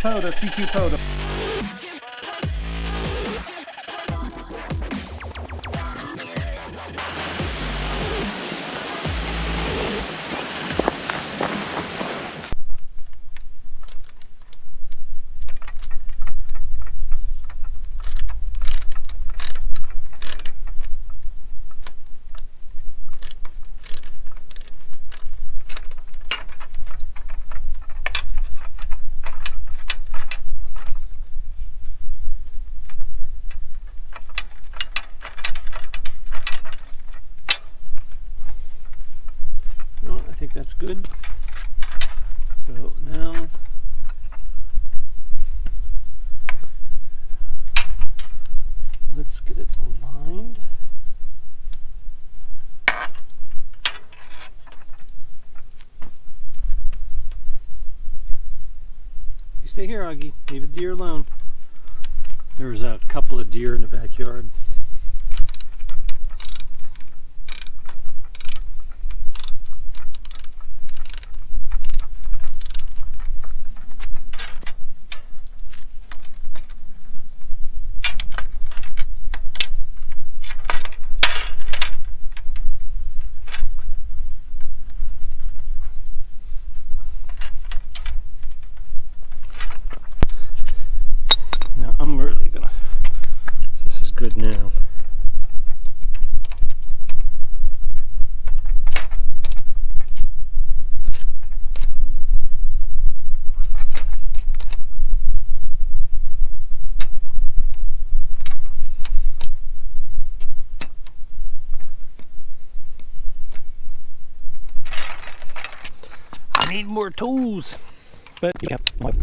CQ Poda. I think that's good. So now let's get it aligned. You stay here, Augie. Leave the deer alone. There's a couple of deer in the backyard. I'm really gonna, so this is good now. I need more tools, but yeah, what?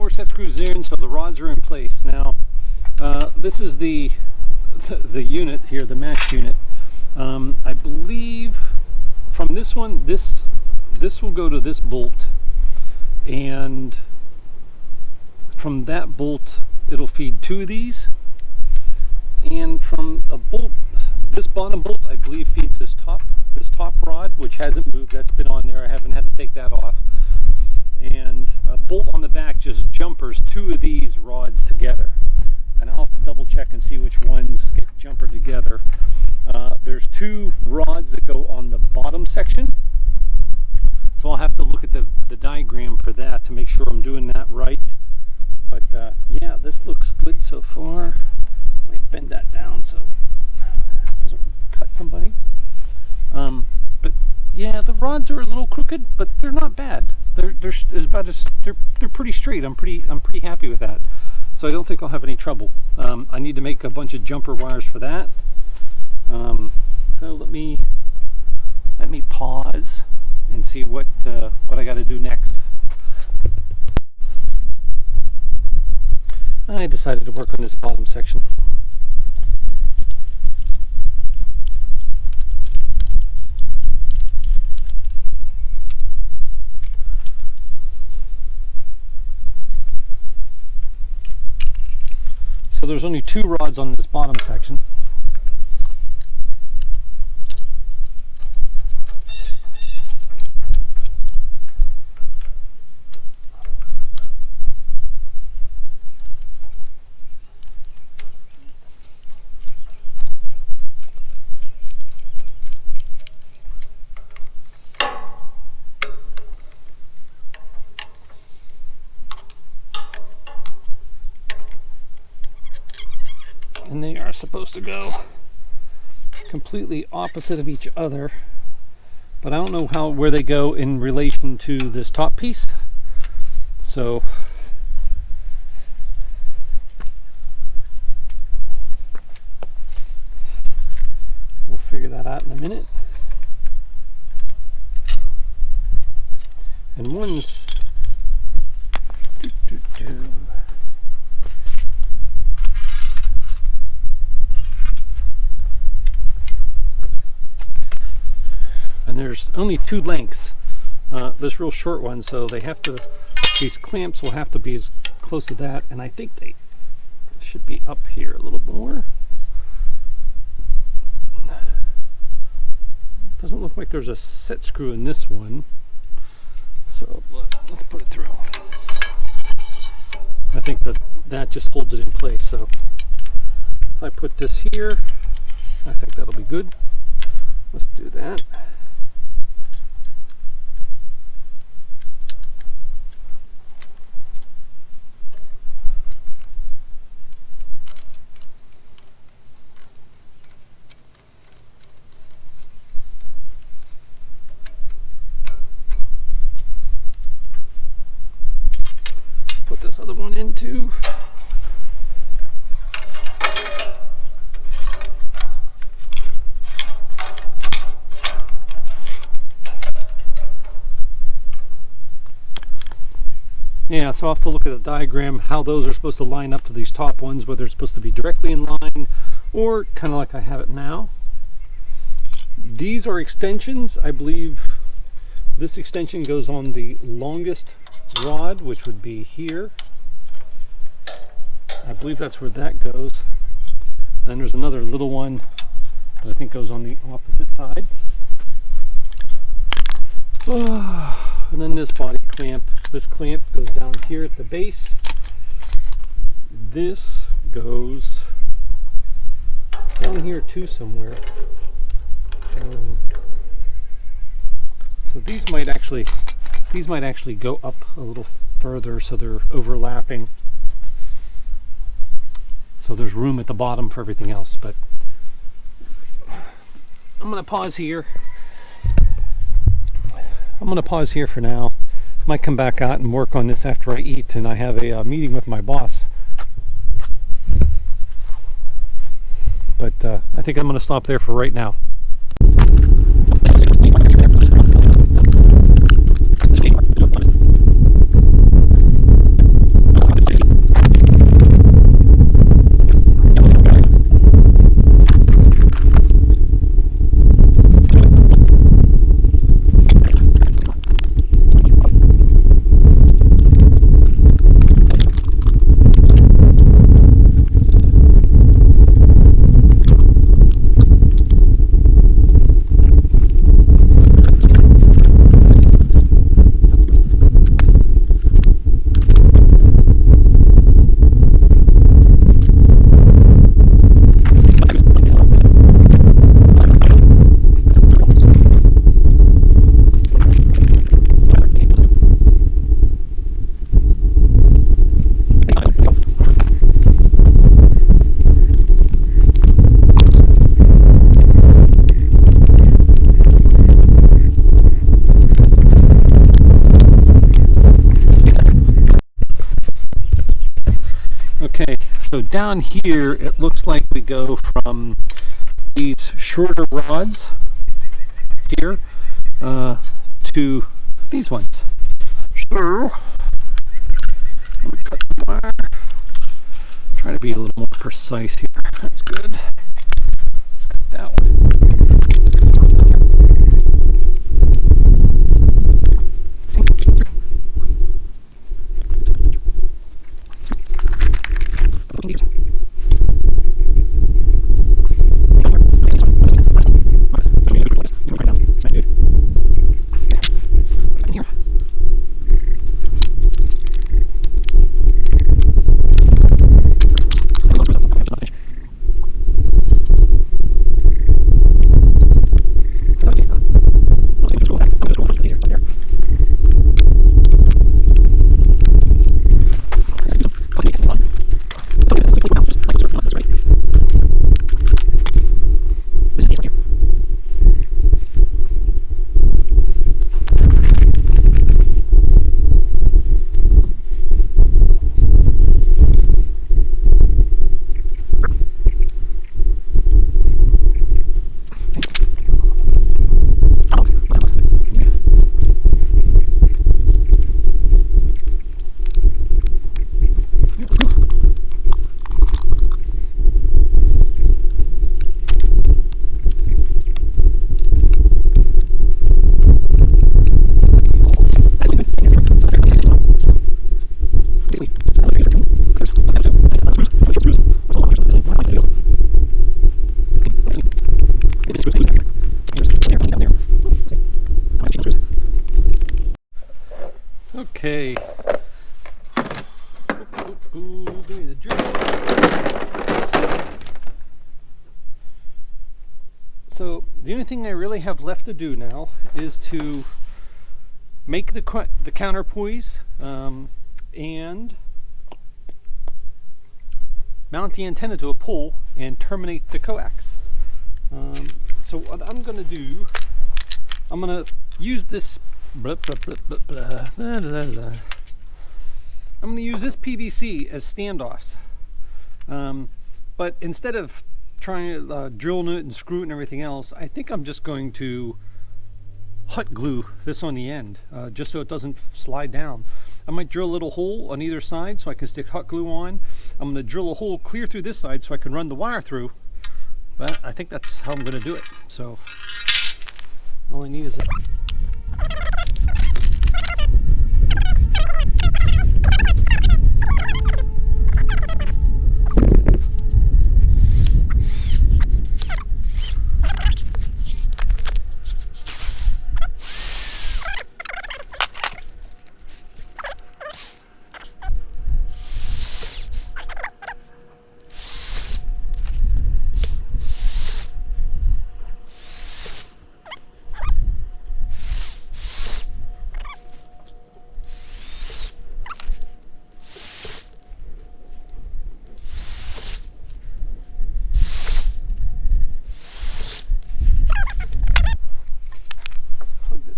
Set screws in, so the rods are in place. Now this is the unit here, the match unit. I believe from this one, this will go to this bolt, and from that bolt it'll feed two of these, and from a bolt, this bottom bolt I believe feeds this top rod, which hasn't moved. That's been on there. I haven't had to take that off. And a bolt on the back just jumpers two of these rods together, and I'll have to double check and see which ones get jumpered together. There's two rods that go on the bottom section, so I'll have to look at the diagram for that to make sure I'm doing that right. But yeah, this looks good so far. Let me bend that down so it doesn't cut somebody. But yeah, the rods are a little crooked, but they're not bad. They're pretty straight. I'm pretty happy with that. So I don't think I'll have any trouble. I need to make a bunch of jumper wires for that. So let me pause and see what I got to do next. I decided to work on this bottom section. So there's only two rods on this bottom section. supposed to go completely opposite of each other, but I don't know where they go in relation to this top piece. So we'll figure that out in a minute. And one's and there's only two lengths, this real short one, so they have to, these clamps will have to be as close to that, and I think they should be up here a little more. Doesn't look like there's a set screw in this one, so let's put it through. I think that just holds it in place, so if I put this here, I think that'll be good. Let's do that. Put this other one in too. Yeah, so I'll have to look at the diagram, how those are supposed to line up to these top ones, whether it's supposed to be directly in line or kind of like I have it now. These are extensions. I believe this extension goes on the longest rod, which would be here. I believe that's where that goes. Then there's another little one that I think goes on the opposite side. And then this body clamp. This clamp goes down here at the base. This goes down here too somewhere. So these might actually go up a little further, so they're overlapping. So there's room at the bottom for everything else, but I'm going to pause here. I'm going to pause here for now. Might come back out and work on this after I eat and I have a meeting with my boss. But I think I'm going to stop there for right now. Okay, so down here it looks like we go from these shorter rods here to these ones. So I'm going to cut the wire. Try to be a little more precise here. That's good. Let's cut that one. Okay. Ooh, give me the drill. So the only thing I really have left to do now is to make the counterpoise and mount the antenna to a pole and terminate the coax. So what I'm going to do, I'm going to use this. I'm going to use this PVC as standoffs, but instead of trying to drill it and screw it and everything else, I think I'm just going to hot glue this on the end, just so it doesn't slide down. I might drill a little hole on either side so I can stick hot glue on. I'm going to drill a hole clear through this side so I can run the wire through. But I think that's how I'm going to do it. So all I need is a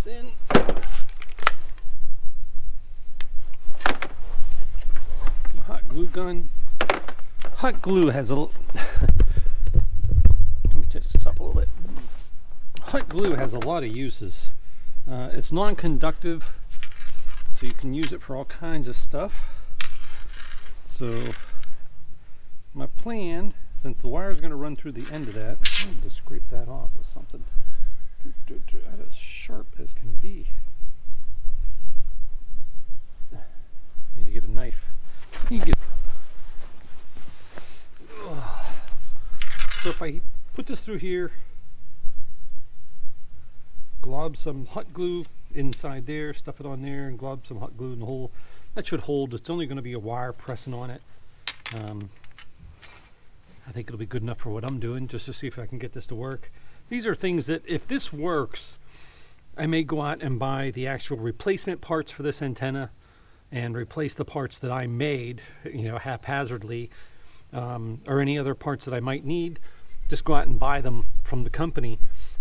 in. Hot glue gun. Hot glue has a let me test this up a little bit. Hot glue has a lot of uses. It's non-conductive, so you can use it for all kinds of stuff. So my plan, since the wire is going to run through the end of that, I need to scrape that off with something. That is sharp as can be. Need to get a knife. So if I put this through here, glob some hot glue inside there, stuff it on there, and glob some hot glue in the hole, that should hold. It's only going to be a wire pressing on it. I think it'll be good enough for what I'm doing, just to see if I can get this to work. These are things that, if this works, I may go out and buy the actual replacement parts for this antenna and replace the parts that I made, haphazardly, or any other parts that I might need. Just go out and buy them from the company.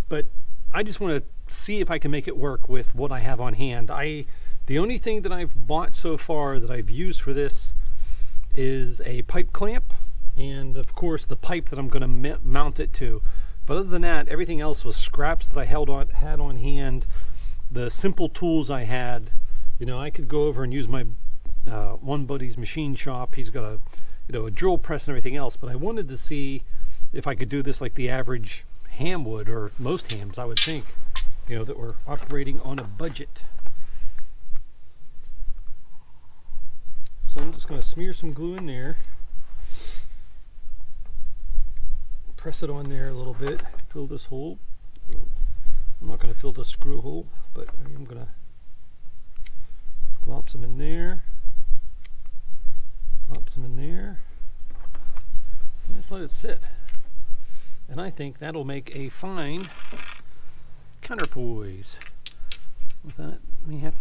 But I just want to see if I can make it work with what I have on hand. The only thing that I've bought so far that I've used for this is a pipe clamp, and of course the pipe that I'm going to mount it to. But other than that, everything else was scraps that I had on hand. The simple tools I had, I could go over and use my one buddy's machine shop. He's got a drill press and everything else. But I wanted to see if I could do this like the average ham would, or most hams, I would think, that were operating on a budget. So I'm just going to smear some glue in there. Press it on there a little bit, fill this hole. I'm not going to fill the screw hole, but I'm going to glop some in there, glop some in there, and just let it sit. And I think that'll make a fine counterpoise. With that, we have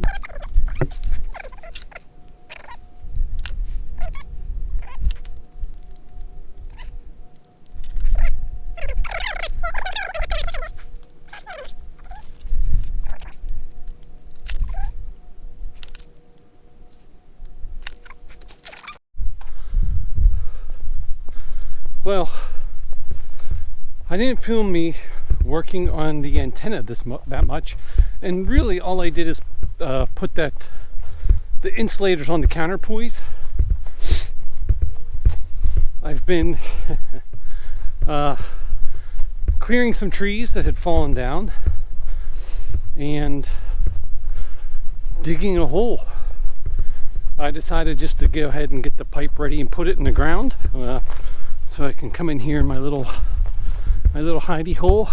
Well, I didn't film me working on the antenna that much, and really all I did is put the insulators on the counterpoise. I've been clearing some trees that had fallen down and digging a hole. I decided just to go ahead and get the pipe ready and put it in the ground. So I can come in here in my little hidey hole.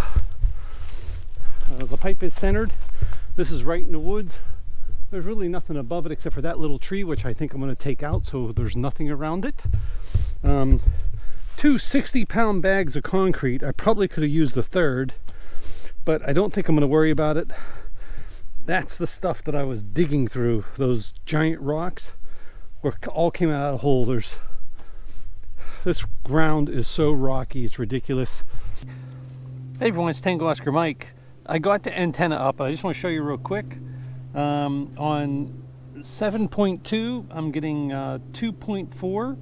The pipe is centered. This is right in the woods. There's really nothing above it except for that little tree, which I think I'm going to take out so there's nothing around it. 2 60-pound bags of concrete. I probably could have used a third, but I don't think I'm going to worry about it. That's the stuff that I was digging through. Those giant rocks were all came out of the hole. This ground is so rocky, it's ridiculous. Hey everyone, it's Tango Oscar Mike. I got the antenna up, but I just want to show you real quick. On 7.2, I'm getting 2.4.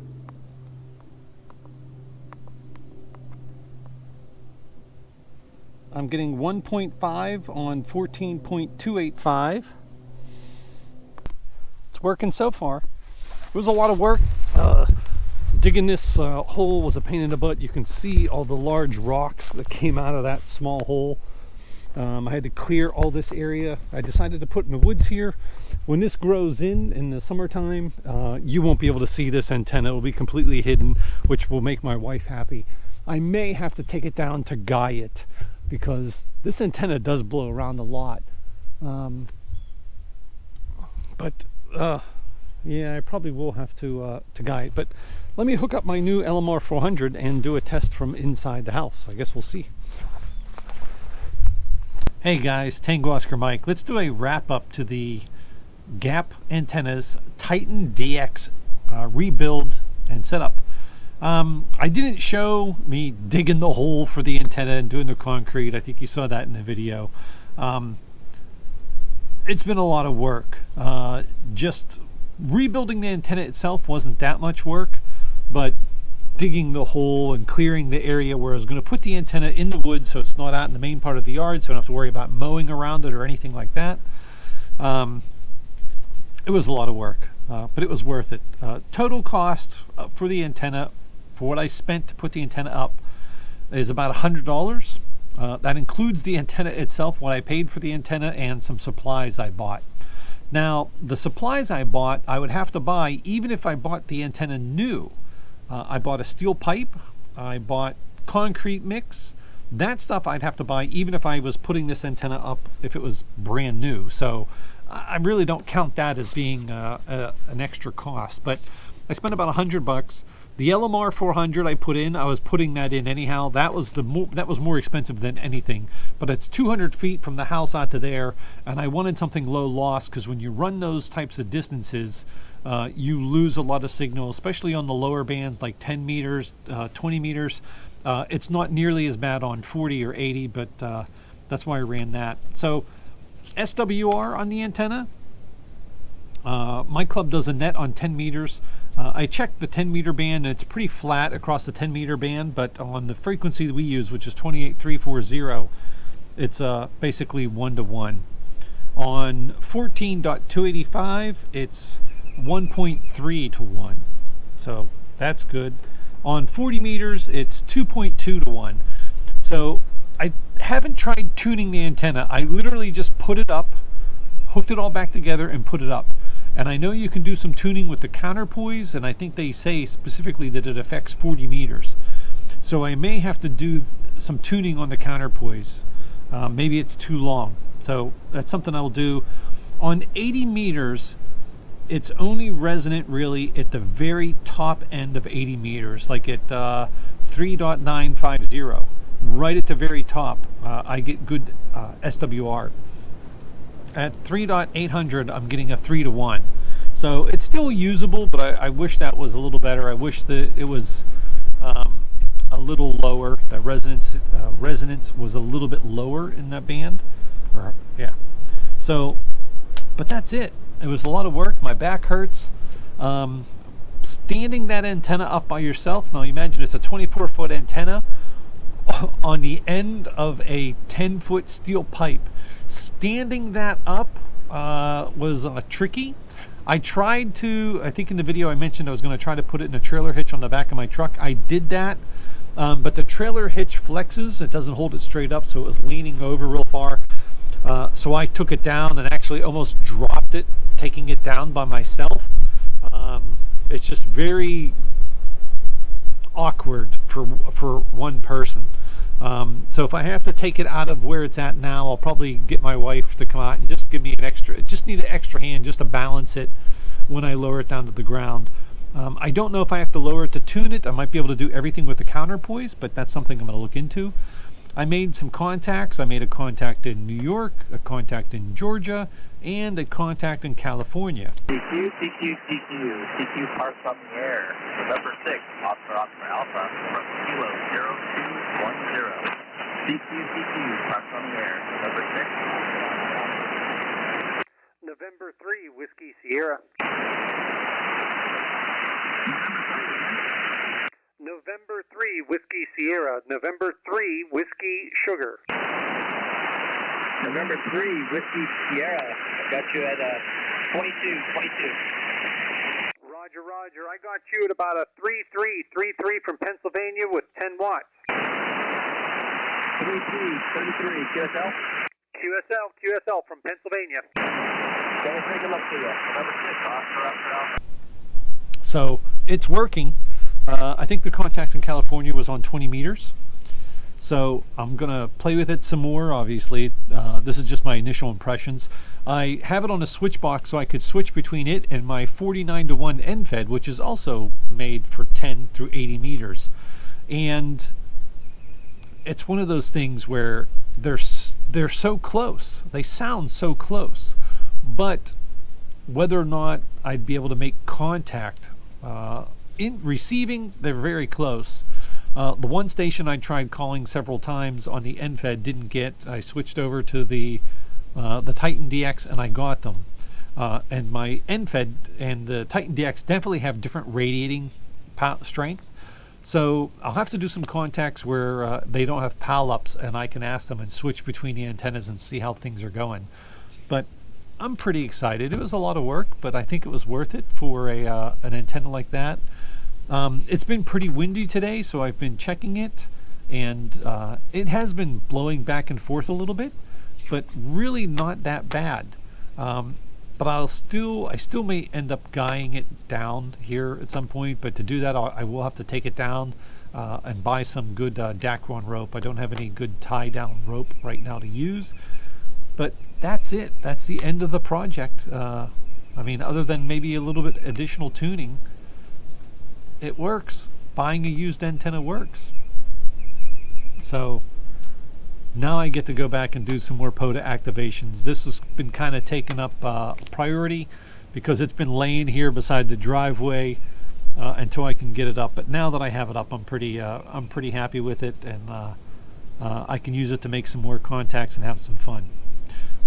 I'm getting 1.5 on 14.285. It's working so far. It was a lot of work. Digging this hole was a pain in the butt. You can see all the large rocks that came out of that small hole. I had to clear all this area. I decided to put in the woods here. When this grows in the summertime, you won't be able to see this antenna. It will be completely hidden, which will make my wife happy. I may have to take it down to guy it, because this antenna does blow around a lot. Yeah, I probably will have to guy it. But let me hook up my new LMR 400 and do a test from inside the house. I guess we'll see. Hey guys, Tango Oscar Mike. Let's do a wrap up to the Gap Antennas Titan DX rebuild and setup. I didn't show me digging the hole for the antenna and doing the concrete. I think you saw that in the video. It's been a lot of work. Just rebuilding the antenna itself wasn't that much work, but digging the hole and clearing the area where I was going to put the antenna in the woods so it's not out in the main part of the yard, so I don't have to worry about mowing around it or anything like that. It was a lot of work, but it was worth it. Total cost for the antenna, for what I spent to put the antenna up, is about $100. That includes the antenna itself, what I paid for the antenna, and some supplies I bought. Now, the supplies I bought, I would have to buy even if I bought the antenna new. I bought a steel pipe, I bought concrete mix. That stuff I'd have to buy even if I was putting this antenna up if it was brand new. So I really don't count that as being an extra cost. But I spent about $100. The LMR 400 I put in, I was putting that in anyhow. That was more expensive than anything. But it's 200 feet from the house out to there, and I wanted something low loss, because when you run those types of distances, you lose a lot of signal, especially on the lower bands like 10 meters, 20 meters. It's not nearly as bad on 40 or 80, but that's why I ran that. So SWR on the antenna. My club does a net on 10 meters. I checked the 10 meter band, and it's pretty flat across the 10 meter band, but on the frequency that we use, which is 28340, it's basically 1-to-1. On 14.285, it's 1.3-to-1. So that's good. On 40 meters, it's 2.2-to-1. So I haven't tried tuning the antenna. I literally just put it up, hooked it all back together, and put it up. And I know you can do some tuning with the Counterpoise, and I think they say specifically that it affects 40 meters. So I may have to do some tuning on the Counterpoise. Maybe it's too long. So that's something I'll do. On 80 meters, it's only resonant really at the very top end of 80 meters, like at 3.950. Right at the very top, I get good SWR. At 3.800, I'm getting a 3-to-1. So it's still usable, but I wish that was a little better. I wish that it was a little lower. The resonance was a little bit lower in that band. Yeah. So, but that's it. It was a lot of work. My back hurts. Standing that antenna up by yourself. Now imagine it's a 24-foot antenna on the end of a 10-foot steel pipe. Standing that up was tricky. I tried to, I think in the video I mentioned I was going to try to put it in a trailer hitch on the back of my truck. I did that, but the trailer hitch flexes. It doesn't hold it straight up, so it was leaning over real far. So I took it down and actually almost dropped it, taking it down by myself. It's just very awkward for one person. So if I have to take it out of where it's at now, I'll probably get my wife to come out and just give me an extra, just need an extra hand just to balance it when I lower it down to the ground. I don't know if I have to lower it to tune it. I might be able to do everything with the counterpoise, but that's something I'm going to look into. I made some contacts. I made a contact in New York, a contact in Georgia, and a contact in California. CQ, CQ, CQ. CQ parked on the air. November 6, Oscar Alpha, from Kilo 0210. CQ, CQ, parked on the air. November 6. November 3, Whiskey Sierra. November 3, Whiskey Sierra. November 3, Whiskey Sugar. November 3, Whiskey Sierra. I got you at 22. Roger, Roger. I got you at about a 3333 from Pennsylvania with 10 watts. 33, QSL? QSL from Pennsylvania. Gonna take a look to you. November 6, Oscar Alpha. So it's working. I think the contact in California was on 20 meters. So I'm going to play with it some more, obviously. This is just my initial impressions. I have it on a switch box so I could switch between it and my 49-to-1 end fed, which is also made for 10 through 80 meters. And it's one of those things where they're so close. They sound so close. But whether or not I'd be able to make contact in receiving, they're very close. The one station I tried calling several times on the end fed didn't get. I switched over to the Titan DX and I got them. And my end fed and the Titan DX definitely have different radiating strength. So I'll have to do some contacts where they don't have pal-ups and I can ask them and switch between the antennas and see how things are going. But I'm pretty excited. It was a lot of work, but I think it was worth it for an antenna like that. It's been pretty windy today, so I've been checking it, and it has been blowing back and forth a little bit, but really not that bad. But I still may end up guying it down here at some point, but to do that I will have to take it down and buy some good Dacron rope. I don't have any good tie down rope right now to use, but that's it. That's the end of the project. I mean, other than maybe a little bit additional tuning, it works. Buying a used antenna works. So now I get to go back and do some more POTA activations. This has been kind of taken up priority because it's been laying here beside the driveway until I can get it up. But now that I have it up, I'm pretty happy with it, and I can use it to make some more contacts and have some fun.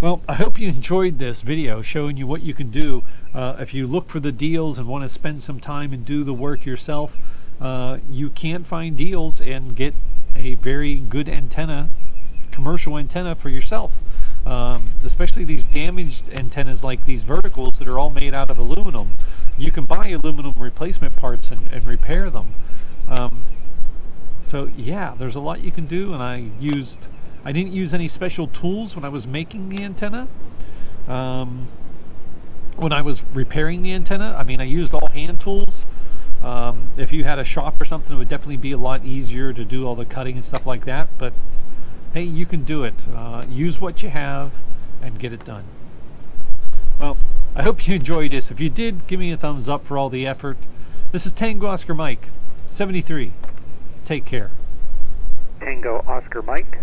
Well, I hope you enjoyed this video showing you what you can do if you look for the deals and want to spend some time and do the work yourself. You can find deals and get a very good antenna, commercial antenna for yourself. Especially these damaged antennas like these verticals that are all made out of aluminum. You can buy aluminum replacement parts and repair them. So yeah, there's a lot you can do, and I didn't use any special tools when I was making the antenna. When I was repairing the antenna, I mean, I used all hand tools. If you had a shop or something, it would definitely be a lot easier to do all the cutting and stuff like that. But hey, you can do it. Use what you have and get it done. Well, I hope you enjoyed this. If you did, give me a thumbs up for all the effort. This is Tango Oscar Mike, 73. Take care. Tango Oscar Mike.